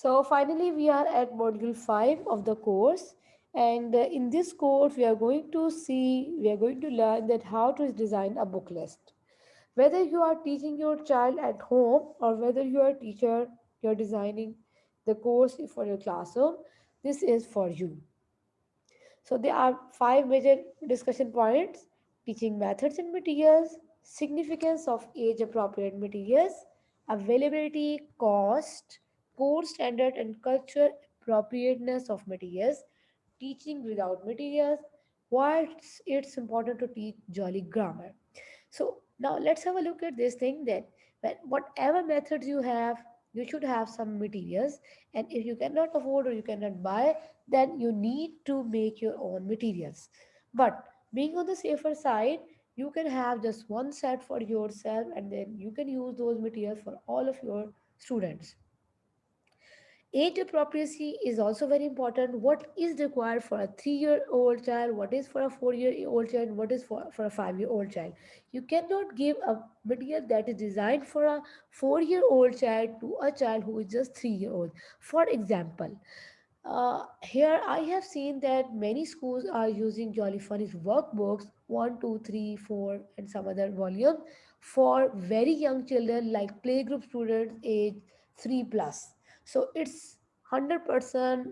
So finally, we are at module 5 of the course. And in this course, we are going to learn that how to design a book list. Whether you are teaching your child at home or whether you are a teacher, you're designing the course for your classroom, this is for you. So there are five major discussion points: teaching methods and materials, significance of age appropriate materials, availability, cost, core standard and culture appropriateness of materials, teaching without materials, why it's important to teach jolly grammar. So now let's have a look at this thing that whatever methods you have, you should have some materials. And if you cannot afford or you cannot buy, then you need to make your own materials. But being on the safer side, you can have just one set for yourself and then you can use those materials for all of your students. Age appropriacy is also very important. What is required for a 3-year-old child, what is for a 4-year-old child, what is for a 5-year-old child. You cannot give a material that is designed for a 4-year-old child to a child who is just 3-year-old. For example, here I have seen that many schools are using Jolly Funny's workbooks 1, 2, 3, 4, and some other volume for very young children like playgroup students age 3 plus. So it's 100%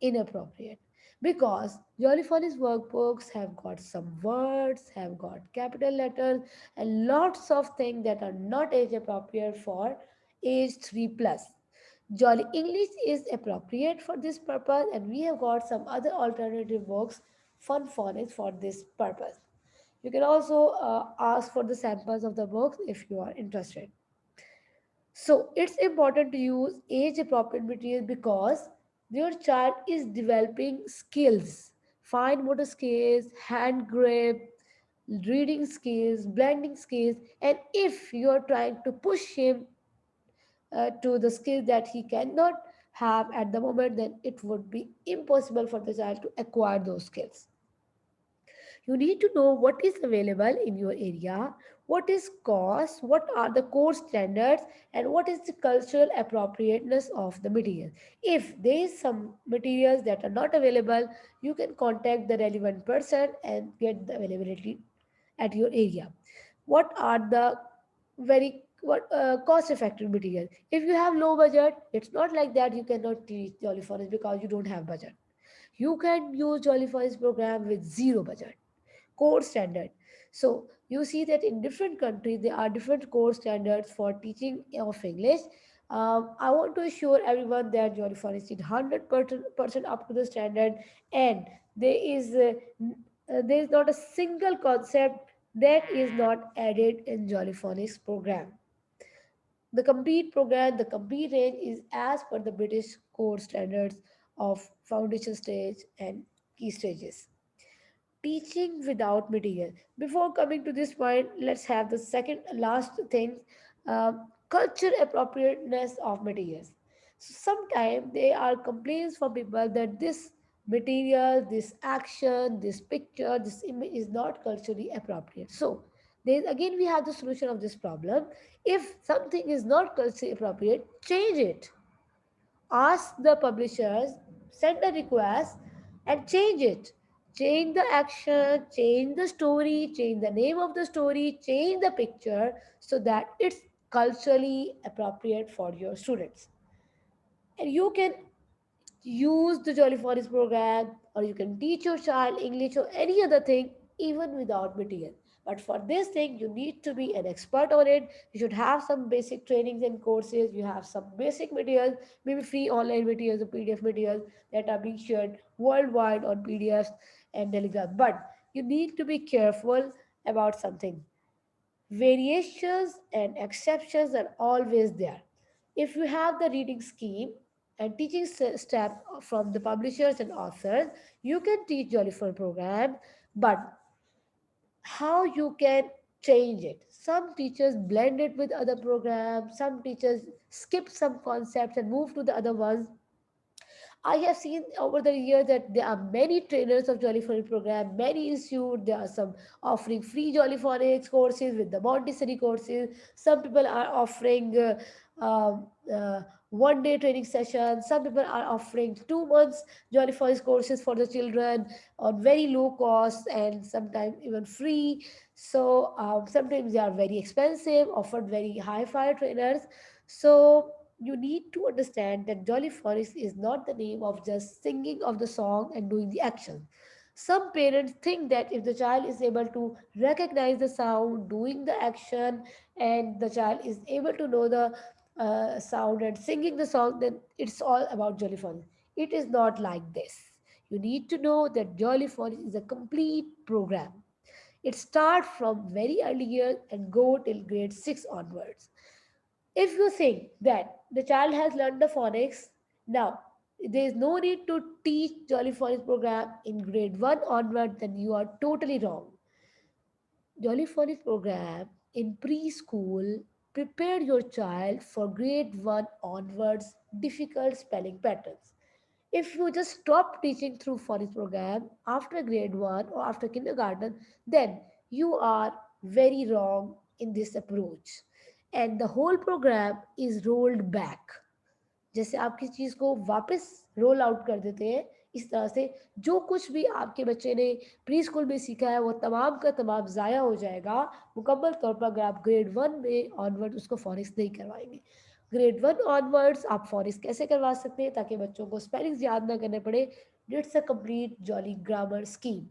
inappropriate because Jolly Funny's workbooks have got some words, have got capital letters, and lots of things that are not age appropriate for age 3 plus. Jolly English is appropriate for this purpose, and we have got some other alternative books, fun phonics for this purpose. You can also ask for the samples of the books if you are interested. So it's important to use age appropriate material because your child is developing skills, fine motor skills, hand grip, reading skills, blending skills, and if you are trying to push him to the skills that he cannot have at the moment, then it would be impossible for the child to acquire those skills. You need to know what is available in your area, what is cost, what are the core standards, and what is the cultural appropriateness of the material. If there is some materials that are not available, you can contact the relevant person and get the availability at your area. What are the very what cost effective material? If you have low budget, it's not like that you cannot teach Jolly Forest because you don't have budget. You can use Jolly Forest program with zero budget core standard. So you see that in different countries there are different core standards for teaching of English. I want to assure everyone that Jolly Forest is 100% up to the standard, and there is there is not a single concept that is not added in Jolly Phonics program. The complete program, the complete range is as per the British core standards of foundation stage and key stages. Teaching without material. Before coming to this point, let's have the second last thing, culture appropriateness of materials. So sometimes there are complaints from people that this material, this action, this picture, this image is not culturally appropriate. So then again we have the solution of this problem. If something is not culturally appropriate, change it. Ask the publishers, send a request, and change it. Change the action, change the story, change the name of the story, change the picture so that it's culturally appropriate for your students. And you can use the Jolly Forest program, or you can teach your child English or any other thing even without material. But for this thing, you need to be an expert on it. You should have some basic trainings and courses. You have some basic materials, maybe free online materials or PDF materials that are being shared worldwide on PDFs and Telegram. But you need to be careful about something. Variations and exceptions are always there. If you have the reading scheme and teaching step from the publishers and authors, you can teach Jolly Fun program, but how you can change it? Some teachers blend it with other programs, some teachers skip some concepts and move to the other ones. I have seen over the years that there are many trainers of Jolly Phonics program, many institutes. There are some offering free Jolly Phonics courses with the Montessori courses. Some people are offering um, uh, one-day training session. Some people are offering 2 months Jolly Forest courses for the children on very low cost and sometimes even free. So sometimes they are very expensive, offered very high-fi trainers. So you need to understand that Jolly Forest is not the name of just singing of the song and doing the action. Some parents think that if the child is able to recognize the sound, doing the action, and the child is able to know the sound and singing the song, then it's all about Jolly Phonics. It is not like this. You need to know that Jolly Phonics is a complete program. It starts from very early years and go till grade 6 onwards. If you think that the child has learned the phonics, now there is no need to teach Jolly Phonics program in grade 1 onward, then you are totally wrong. Jolly Phonics program in preschool prepare your child for grade 1 onwards difficult spelling patterns. If you just stop teaching through phonics program after grade 1 or after kindergarten, then you are very wrong in this approach. And the whole program is rolled back. जैसे आप किसी चीज़ को वापस roll out कर देते हैं, इस तरह से जो कुछ भी आपके बच्चे ने प्री स्कूल में सीखा है वो तमाम का तमाम ज़ाया हो जाएगा मुकम्मल तौर पर अगर आप ग्रेड 1 में ऑनवर्ड उसको फॉरेस्ट नहीं करवाएंगे। ग्रेड 1 ऑनवर्ड्स आप फॉरेस्ट कैसे करवा सकते हैं ताकि बच्चों को स्पेलिंग्स याद ना करने पड़े? It's a complete Jolly Grammar scheme.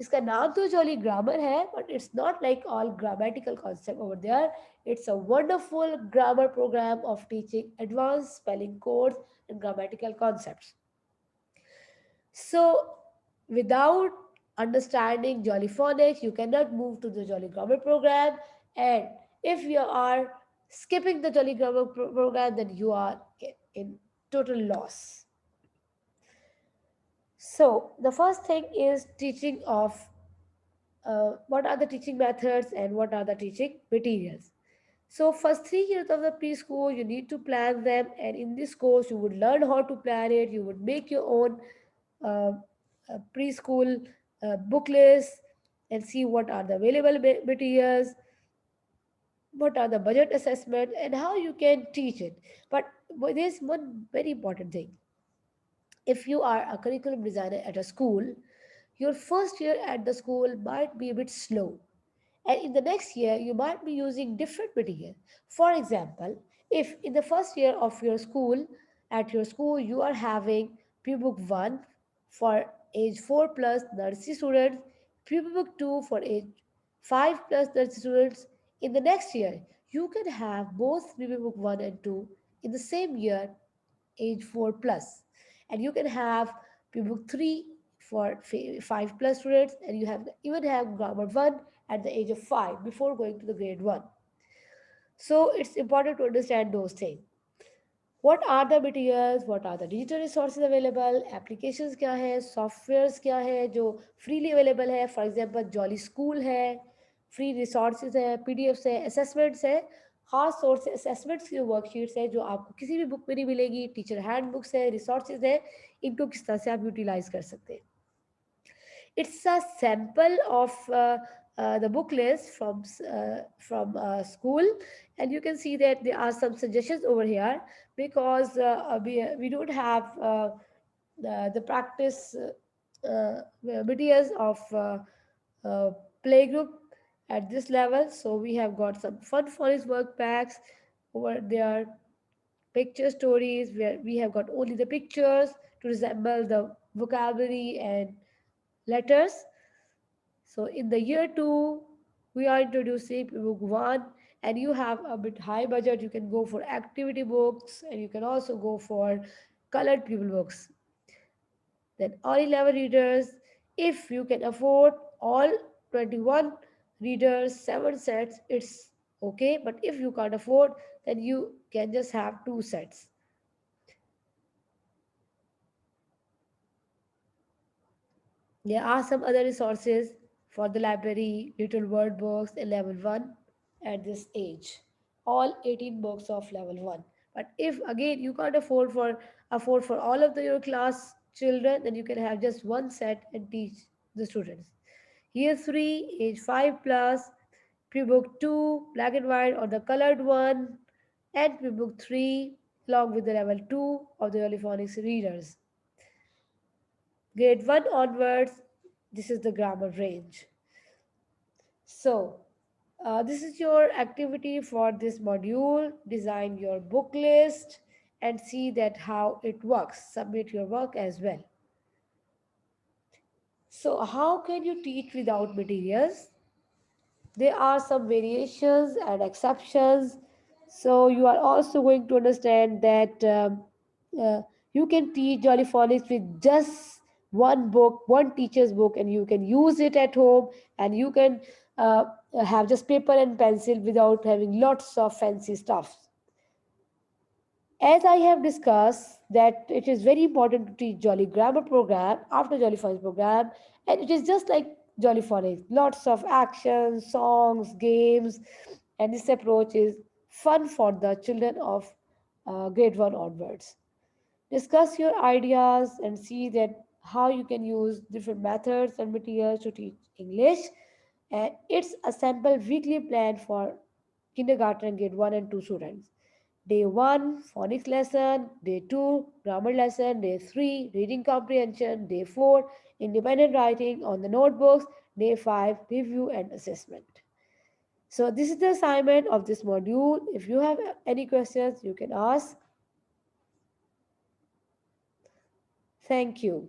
इसका नाम तो जॉली ग्रामर है but it's not like all grammatical concept over there. It's a wonderful grammar program of teaching advanced spelling codes and grammatical concepts. So, without understanding Jolly Phonics, you cannot move to the Jolly Grammar program. And if you are skipping the Jolly Grammar program, then you are in total loss. So, the first thing is teaching of what are the teaching methods and what are the teaching materials. So first 3 years of the preschool, you need to plan them, and in this course, you would learn how to plan it. You would make your own uh, preschool book list and see what are the available materials, what are the budget assessment, and how you can teach it. But there's one very important thing. If you are a curriculum designer at a school, your first year at the school might be a bit slow, and in the next year you might be using different material. For example, if in the first year of your school, at your school you are having pre-book 1 for age 4 plus nursery students, pre-book 2 for age 5 plus nursery students, in the next year you can have both pre-book 1 and 2 in the same year, age 4 plus, and you can have pre-book 3 for 5 plus students, and you have even have grammar 1 at the age of 5 before going to the grade 1. So it's important to understand those things. What are the materials, what are the digital resources available, applications क्या है, softwares क्या है जो freely available है, for example jolly school है, free resources है, pdfs है, assessments है, खास तौर से assessments की वर्कशीट्स है जो आपको किसी भी बुक में नहीं मिलेगी, टीचर हैंडबुक्स है, रिसोर्सेज है, इनको किस तरह से आप यूटिलाइज कर सकते हैं। It's a sample of the book list from school, and you can see that there are some suggestions over here because we don't have the practice materials of uh, playgroup at this level. So we have got some fun forest work packs over there, picture stories where we have got only the pictures to resemble the vocabulary and letters. So in the year two, we are introducing book one, and you have a bit high budget. You can go for activity books, and you can also go for colored pupil books. Then all 11 readers, if you can afford all 21 readers, 7 sets, it's okay. But if you can't afford, then you can just have 2 sets. There are some other resources for the library, little word books in level 1 at this age. All 18 books of level 1. But if again you can't afford for all of your class children, then you can have just 1 set and teach the students. Year 3, age 5 plus, pre-book 2, black and white or the colored one, and pre-book 3. along with the level 2 of the polyphonics readers. Grade 1 onwards, this is the grammar range. So, this is your activity for this module. Design your book list and see that how it works. Submit your work as well. So, how can you teach without materials? There are some variations and exceptions. So, you are also going to understand that uh, you can teach jolly phonics with just one book, one teacher's book, and you can use it at home, and you can uh, have just paper and pencil without having lots of fancy stuff. As I have discussed that it is very important to teach Jolly Grammar program after Jolly Phonics program, and it is just like Jolly Phonics, lots of action, songs, games, and this approach is fun for the children of grade 1 onwards. Discuss your ideas and see that how you can use different methods and materials to teach English. And it's a sample weekly plan for kindergarten grade 1 and 2 students. Day 1, phonics lesson. Day 2, grammar lesson. Day 3, reading comprehension. Day 4, independent writing on the notebooks. Day 5, review and assessment. So, this is the assignment of this module. If you have any questions, you can ask. Thank you.